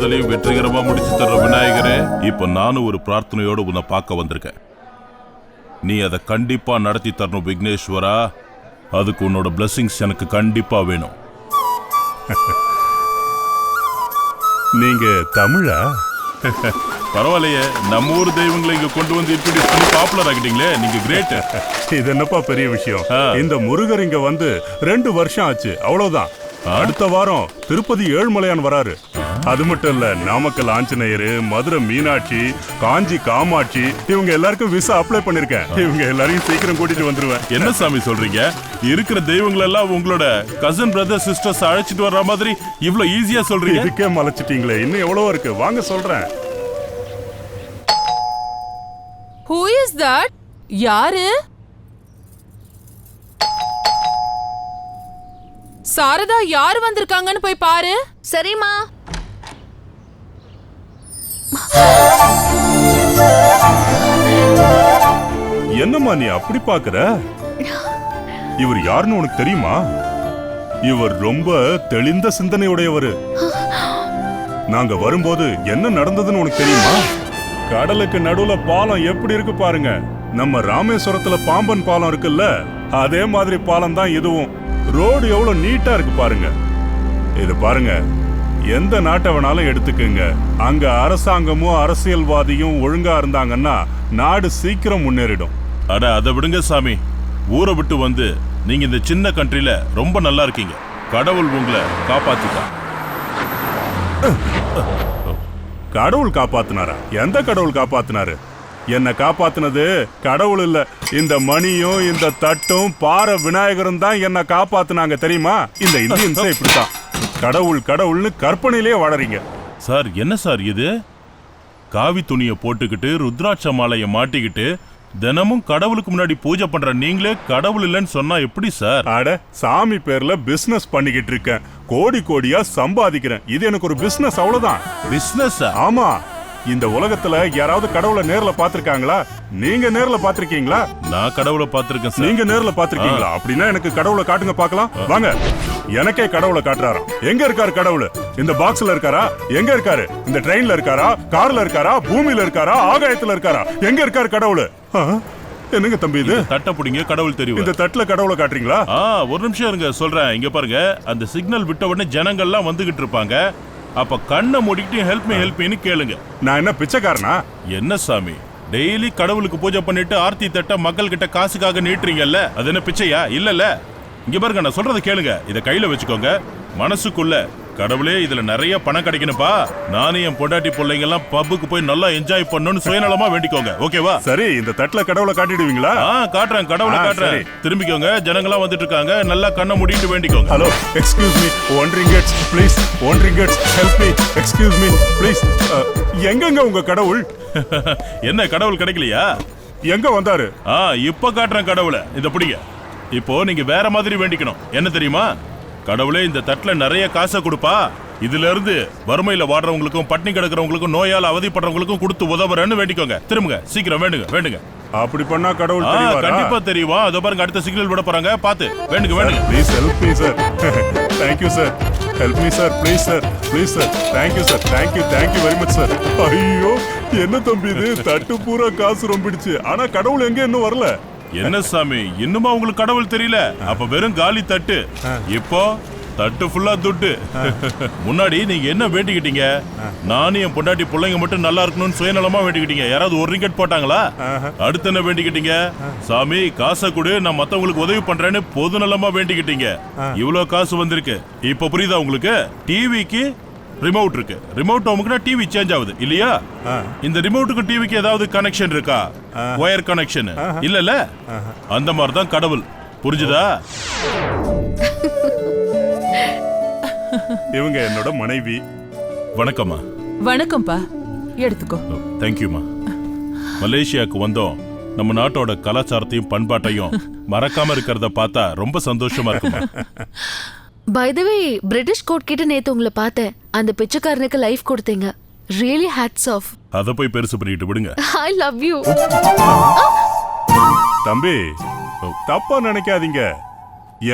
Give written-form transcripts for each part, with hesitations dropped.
வேண்டுதலையும் வெற்றிகரமா முடிச்சு தர்ற விநாயகரே, இப்ப நானும் ஒரு பிரார்த்தனையோடு உன்னை பார்க்க வந்திருக்கேன். நீ அதை கண்டிப்பா நடத்தி தரணும் விக்னேஸ்வரா. அதுக்கு உன்னோட பிளெஸிங்ஸ் எனக்கு கண்டிப்பா வேணும். நீங்க தமிழா? பரவாயில்லையே, நம்ம ஊர் தெய்வங்களை இங்க கொண்டு வந்து இன்ட்ரோடியூஸ் பண்ணி பாப்புலர் ஆகிட்டீங்களே, நீங்க கிரேட். இது என்னப்பா பெரிய விஷயம். இந்த முருகர் இங்க வந்து 2 வருஷம் ஆச்சு, அவ்வளவுதான். அடுத்த வாரம் திருப்பதி ஏழுமலையான் வராரு. அது மட்டும் இல்ல, நாமக்கல் ஆஞ்சநேயர், மதுரை மீனாட்சி, காஞ்சி காமாட்சி, இவங்க எல்லாருக்கும் விசா அப்ளை பண்ணிருக்கேன். இவங்க எல்லாரையும் சீக்கிரம் கூட்டிட்டு வந்துருவேன். என்ன சாமி சொல்றீங்க? இருக்கிற தெய்வங்கள் எல்லாம் உங்களோட கசின் பிரதர் சிஸ்டர்ஸ் அழைச்சிட்டு வர்ற மாதிரி இவ்வளவு ஈஸியா சொல்றீங்க? இதுக்கே மலைச்சிட்டீங்களே, இன்னும் எவ்வளவோ இருக்கு, வாங்க சொல்றேன். Who is that? யாரு? சாரதா, யாரு வந்திருக்காங்கன்னு போய் பாரு. சரிம்மா. என்னம்மா நீ அப்படி பாக்குற? இவர் யாருன்னு உனக்கு தெரியுமா? இவர் ரொம்ப தெளிந்த சிந்தனையுடையவர். நாங்க வரும்போது என்ன நடந்ததுன்னு உனக்கு தெரியுமா? கடலுக்கு நடுவுல பாலம் எப்படி இருக்கு பாருங்க. நம்ம ராமேஸ்வரத்துல பாம்பன் பாலம் இருக்குல்ல, அதே மாதிரி பாலம் தான் இதுவும். ரோடு எவ்வளவு நீட்டா இருக்கு பாருங்க. இது பாருங்க, எந்த நாட்டை வேணாலும் எடுத்துக்குங்க, அங்க அரசாங்கமும் அரசியல்வாதியும் ஒழுங்கா இருந்தாங்கன்னா நாடு சீக்கிரம் முன்னேறிடும். அட அதை விடுங்க சாமி, ஊரை விட்டு வந்து நீங்க இந்த சின்ன கண்ட்ரில ரொம்ப நல்லா இருக்கீங்க. கடவுள் உங்களை காப்பாத்திட்டா. கடவுள் காப்பாத்தினாரா? எந்த கடவுள் காப்பாத்தினாரு? என்ன காப்பாத்தினது கடவுள் இல்ல, இந்த மணியும் இந்த தட்டும் பாறை விநாயகரும் தான் என்ன காப்பாத்தினாங்க தெரியுமா? இந்த இந்தியன்ஸே இப்படித்தான், கடவுள் கடவுள்னு கற்பனையிலே வாழறீங்க. சார் என்ன சார் இது? காவி துணியை போட்டுக்கிட்டு ருத்ராட்ச மாலையை மாட்டிக்கிட்டு தினமும் கடவுளுக்கு முன்னாடி பூஜை பண்ற நீங்களே கடவுள் இல்லைன்னு சொன்னா எப்படி சார்? அட, சாமி பேர்ல பிசினஸ் பண்ணிக்கிட்டு இருக்கேன், கோடி கோடியா சம்பாதிக்கிறேன். இது எனக்கு ஒரு பிசினஸ், அவ்வளவுதான். பிசினஸ்? ஆமா. இந்த உலகத்துல யாராவது கடவுளை நேர்ல பாத்திருக்காங்களா? நீங்க நேர்ல பாத்திருக்கீங்களா? நான் கடவுளை பாத்திருக்கேன் சார். நீங்க நேர்ல பாத்திருக்கீங்களா? அப்படின்னா எனக்கு கடவுளை காட்டுங்க பார்க்கலாம். வாங்க, எனக்கே கடவுளை காட்டுறாராம். எங்க இருக்காரு கடவுள்? இந்த பாக்ஸ்ல இருக்காரா? எங்க இருக்காரு? இந்த ட்ரெயின்ல இருக்காரா? கார்ல இருக்காரா? பூமியில இருக்காரா? ஆகாயத்துல இருக்காரா? எங்க இருக்காரு கடவுள்? என்னங்க தம்பி இது? தட்டை பிடிங்க, கடவுள் தெரியும். இந்த தட்டுல கடவுளை காட்டுறீங்களா? ஒரு நிமிஷம் இருங்க, சொல்றேன். இங்க பாருங்க, அந்த சிக்னல் விட்ட உடனே ஜனங்கள்லாம் வந்துகிட்டு இருப்பாங்க. அப்ப கண்ணை மூடிக்கிட்டு ஹெல்ப் மீன்னு கேளுங்க. நான் என்ன பிச்சைக்காரனா? என்ன சாமி, டெய்லி கடவுளுக்கு பூஜை பண்ணிட்டு ஆர்த்தி தட்ட மக்கள் கிட்ட காசுக்காக நீட்டுறீங்கல்ல, அது என்ன பிச்சையா? இல்லல்ல. இங்க பாருங்க, நான் சொல்றதை கேளுங்க, இத கையில வச்சுக்கோங்க. மனசுக்குள்ள, கடவுளே இதுல நிறைய பணம் கிடைக்கணும்பா, நானும் என் பொண்டாட்டி பிள்ளைங்க எல்லாம் பப்புக்கு போய் நல்லா என்ஜாய் பண்ணணும்னு சுயநலமா வேண்டிக்கோங்க. ஓகேவா? சரி, இந்த தட்டுல கடவுளை காட்டிடுவீங்களா? காட்டுறேன், கடவுளை காட்டுறேன். திரும்பிக்கோங்க, ஜனங்களாம் வந்துட்டு இருக்காங்க, நல்லா கண்ணை மூடிட்டு வேண்டிக்கோங்க. Hello, excuse me, 1 ringgit please, 1 ringgit, help me, excuse me please. எங்கங்க உங்க கடவுள்? என்ன கடவுள் கிடைக்கலையா? எங்க வந்தாரு? இப்ப காட்டுறேன் கடவுளை. இத பிடிங்க. இப்போ நீங்க வேற மாதிரி வேண்டிக்கணும். என்ன தெரியுமா? கடவுளே இந்த தட்டுல நிறைய காசை கொடுப்பா, இதுல இருந்து வறுமையில வாடுறவங்களுக்கும் பட்டினி கிடக்கிறவங்களுக்கும் நோயால அவதிப்படுறவங்களுக்கும் கொடுத்து உதவுறேன்னு வேண்டிக்கோங்க. திரும்புங்க, சீக்கிரம் வேண்டுங்க. அப்படி பண்ணா கடவுள் தெரிவாரா? கண்டிப்பா தெரியுமா. அதோ பாருங்க, அடுத்த சிக்னல் விட போறாங்க, பாத்து வேண்டுங்க. Please help me sir. Thank you sir. Help me sir, please sir, please sir. Thank you sir, thank you very much sir. ஐயோ, என்ன தம்பி இது, தட்டு பூரா காசு ரொம்பிடுச்சு, ஆனா கடவுள் எங்க இன்னும் வரல. என்ன சாமி, இன்னுமா உங்களுக்கு கடவுள் தெரியல? அப்ப வெறும் காலி தட்டு. இப்போ தட்டு ஃபுல்லா துட்டு. முன்னாடி நீங்க என்ன வேண்டிக்கிட்டீங்க? நானும் என் பொண்டாட்டி பிள்ளைங்க மட்டும் நல்லா இருக்கணும்னு சுயநலமா வேண்டிக்கிட்டீங்க. யாராவது 1 ringgit போட்டாங்களா? அடுத்து என்ன வேண்டிக்கிட்டீங்க? சாமி காசை கொடு, நான் மத்தவங்களுக்கு உதவி பண்றேன்னு பொது நலமா வேண்டிக்கிட்டீங்க. இவ்வளவு காசு வந்திருக்கு. இப்ப புரியுதா உங்களுக்கு? டிவிக்கு ரிமோட் இருக்கு, ரிமோட் அமுக்குனா டிவி சேஞ்ச் ஆகுது இல்லையா? இந்த ரிமோட்டுக்கு டிவிக்கு ஏதாவது கனெக்ஷன் இருக்கா? வயர் கனெக்ஷன் இல்லல? அந்த மாதிரி தான் கடவுள். புரிஞ்சுதா? இவங்க என்னோட மனைவி. வணக்கம்மா. வணக்கம்ப்பா, எடுத்துக்கோ. தேங்க்யூமா. மலேசியாவுக்கு வந்தோம், நம்ம நாட்டோட கலாச்சாரத்தையும் பண்பாட்டையும் மறக்காம இருக்கிறத பார்த்தா ரொம்ப சந்தோஷமா இருக்குமா. By the way, British court கிட்ட நேத்து உங்களை பார்த்தேன். அந்த பிச்சைக்காரனுக்கு லைஃப் கொடுத்தீங்க. Really hats off. அத போய் பெருசு பண்ணிட்டு விடுங்க. I love you. தம்பி, தப்பா நினைக்காதீங்க.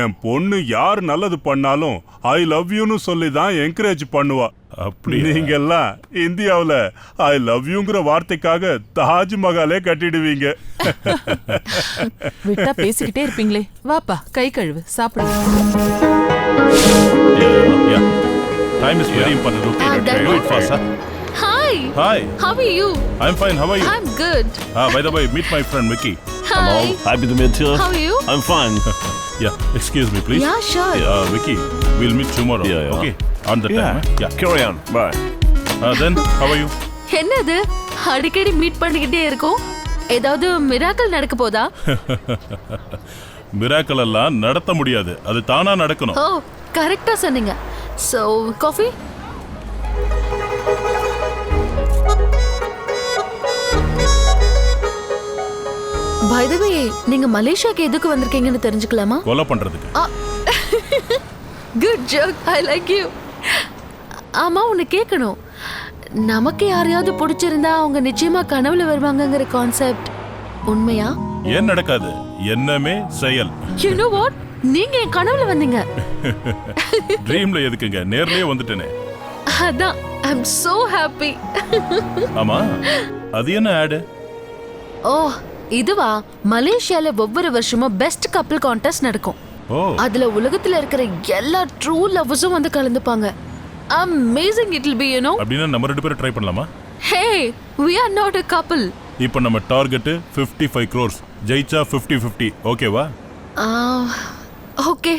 என் பொண்ணு யார் நல்லது பண்ணாலும் ஐ லவ் யூன்னு சொல்லி தான் என்கரேஜ் பண்ணுவா. அப்படி நீங்க எல்லாம் இந்தியாவுல ஐ லவ் யூங்கிற வார்த்தைக்காக தாஜ்மஹாலே கட்டிடுவீங்க. விட்டா பேசிக்கிட்டே இருப்பீங்களே. வாப்பா கை கழுவு சாப்பிடு. Time is very important. Okay, do it fast. Hi. Hi. How are you? I'm fine. How are you? I'm good. By the way, meet my friend Vicky. Hi. Happy to meet you. How are you? I'm fine. Yeah, excuse me, please. Yeah, sure. Vicky, we'll meet tomorrow. Yeah. Okay, on the time. Yeah. Carry on. Bye. Then, how are you? என்னது அடிக்கடி meet பண்ணிக்கிட்டே இருக்கோம்? ஏதாவது miracle நடக்க போதா? Miracle எல்லாம் நடத்த முடியாது. அது தானா நடக்கணும். ஓ, கரெக்ட்டா சொன்னீங்க. So, coffee? By the way, நீங்க மலேசியாக்கு எதுக்கு வந்திருக்கீங்கன்னு தெரிஞ்சுக்கலாமா? கொலை பண்றதுக்கு. Good joke. I like you. ஆமா, உன்னை கேட்கணும். நமக்கு யாரையாவது பிடிச்சிருந்தா அவங்க நிச்சயமா கனவுல வருவாங்கங்கிற கான்செப்ட் உண்மையா? ஏன் நடக்காது? என்னமே செயல். You know what? நீங்க என் கனவுல வந்தீங்க. ட்ரீம்ல எதுக்குங்க? நேர்லயே வந்துட்டேனே. அதான். I'm so happy. ஆமா, அது என்ன ஆட்? ஓ, இதுவா? மலேசியால ஒவ்வொரு வருஷமும் பெஸ்ட் கப்பிள் கான்டெஸ்ட் நடக்கும். ஓ, அதுல உலகத்துல இருக்கிற எல்லா ட்ரூ லவ்வர்ஸும் வந்து கலந்துப்பாங்க. Amazing it will be, you know. அப்படினா நம்ம ரெண்டு பேரும் ட்ரை பண்ணலாமா? Hey, we are not a couple. இப்போ நம்ம டார்கெட் 55 crores. ஜெயிச்சா 50-50. ஓகேவா? Okay.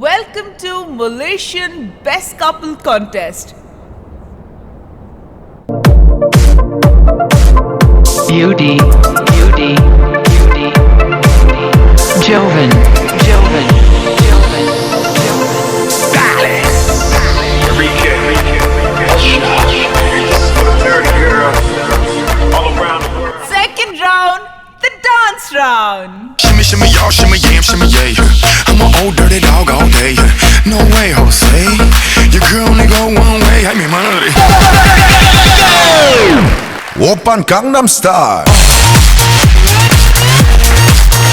Welcome to Malaysian Best Couple Contest. Beauty, beauty, beauty, Joven, Joven, Joven, Dale, Enrique, dirty girl, all around the world. Second round, the dance round. Shimmy, shimmy, y'all, shimmy, yam, shimmy, yeah. I'm an old dirty dog all day. No way, Jose. Your girl only go one way. I mean, money. Oppan Gangnam Style.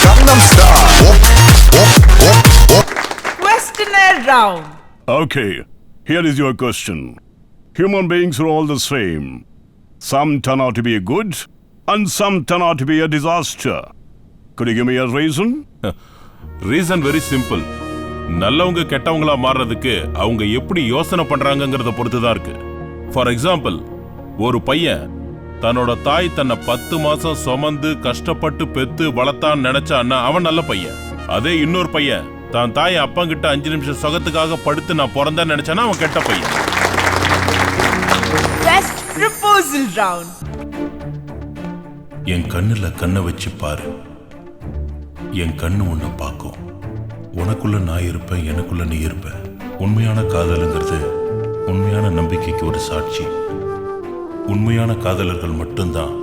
Gangnam Style. Questionnaire round. Okay, here is your question. Human beings are all the same. Some turn out to be good, and some turn out to be a disaster. Could you give me a reason? Reason very simple. நல்லவங்க கெட்டவங்களா மாறுறதுக்கு அவங்க எப்படி யோசனை பண்றாங்கங்கறத பொறுத்து தான் இருக்கு. For example, ஒரு பையன் தன்னோட தாய் தன்னை 10 மாசம் சுமந்து கஷ்டப்பட்டு பெத்து வளர்த்தான்னு நினைச்சான்னா அவன் நல்ல பையன். அதே இன்னொரு பையன் தான் தாய் அப்பங்கிட்ட 5 நிமிஷம் சுகத்துக்காக படுத்து நான் பிறந்தேன்னு நினைச்சானா அவன் கெட்ட பையன். Best proposal round. என் கண்ணுல கண்ணை வச்சு பாரு. என் கண்ணு உன்னை பார்க்கும். உனக்குள்ள நான் இருப்பேன், எனக்குள்ள நீ இருப்ப. உண்மையான காதலுங்கிறது உண்மையான நம்பிக்கைக்கு ஒரு சாட்சி. உண்மையான காதலர்கள் மட்டும்தான்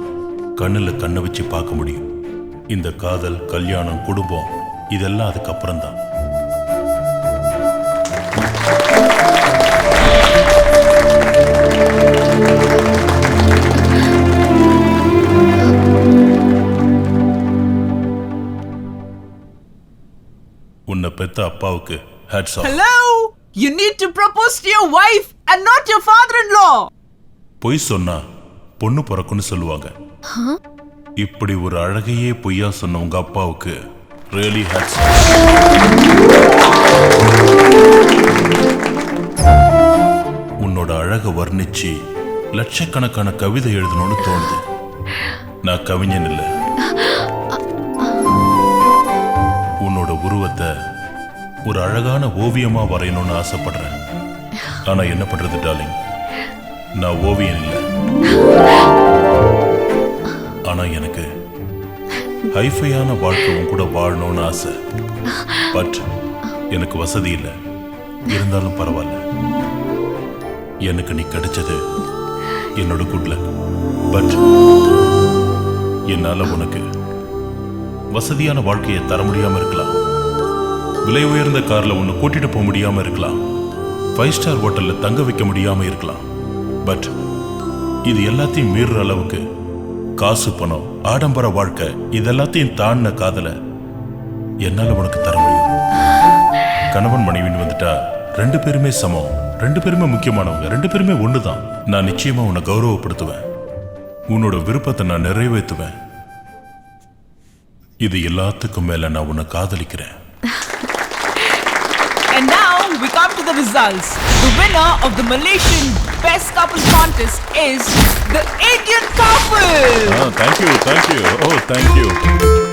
கண்ணுல கண்ணை வச்சு பார்க்க முடியும். இந்த காதல், கல்யாணம், குடும்பம் இதெல்லாம் அதுக்கப்புறம் தான். உன்னை பெத்த அப்பாவுக்கு hats off. Hello? You need to propose to your wife and not your father-in-law. பொய் சொன்னா பொண்ணு பிறக்குன்னு சொல்லுவாங்க. இப்படி ஒரு அழகையே பொய்யா சொன்ன உங்க அப்பாவுக்கு ரியலி ஹேட்ஸ் ஆஃப். உன்னோட அழகை வர்ணிச்சு லட்சக்கணக்கான கவிதை எழுதணும்னு தோணுது. நான் கவிஞன் இல்லை. உன்னோட உருவத்தை ஒரு அழகான ஓவியமா வரையணும்னு ஆசைப்படுறேன். ஆனா என்ன பண்றது டார்லிங், நான் ஓவியன் இல்லை. ஆனா எனக்கு ஹைஃபையான வாழ்க்கையும் கூட வாழணும்னு ஆசை. பட் எனக்கு வசதி இல்லை. இருந்தாலும் பரவாயில்ல. எனக்கு நீ கிடைச்சது என்னோட குட் லக். பட் என்னால உனக்கு வசதியான வாழ்க்கையை தர முடியாம இருக்கலாம். விலை உயர்ந்த கார்ல உன்னை கூட்டிட்டு போக முடியாம இருக்கலாம். 5 ஸ்டார் ஹோட்டல்ல தங்க வைக்க முடியாம இருக்கலாம். பட் இது எல்லாத்தையும் மீறுற அளவுக்கு காசு, பணம், ஆடம்பர வாழ்க்கை இதெல்லாத்தையும் தாண்டின காதலை என்னால உனக்கு தர முடியும். கணவன் மனைவின்னு வந்துட்டா 2 பேருமே சமம், 2 பேருமே முக்கியமானவங்க, 2 பேருமே ஒண்ணுதான். நான் நிச்சயமா உன்னை கௌரவப்படுத்துவேன், உன்னோட விருப்பத்தை நான் நிறைவேற்றுவேன். இது எல்லாத்துக்கும் மேல நான் உன்னை காதலிக்கிறேன். And now we come to the results. The winner of the Malaysian Best Couples Contest is the Indian couple. Thank you. Oh, thank you.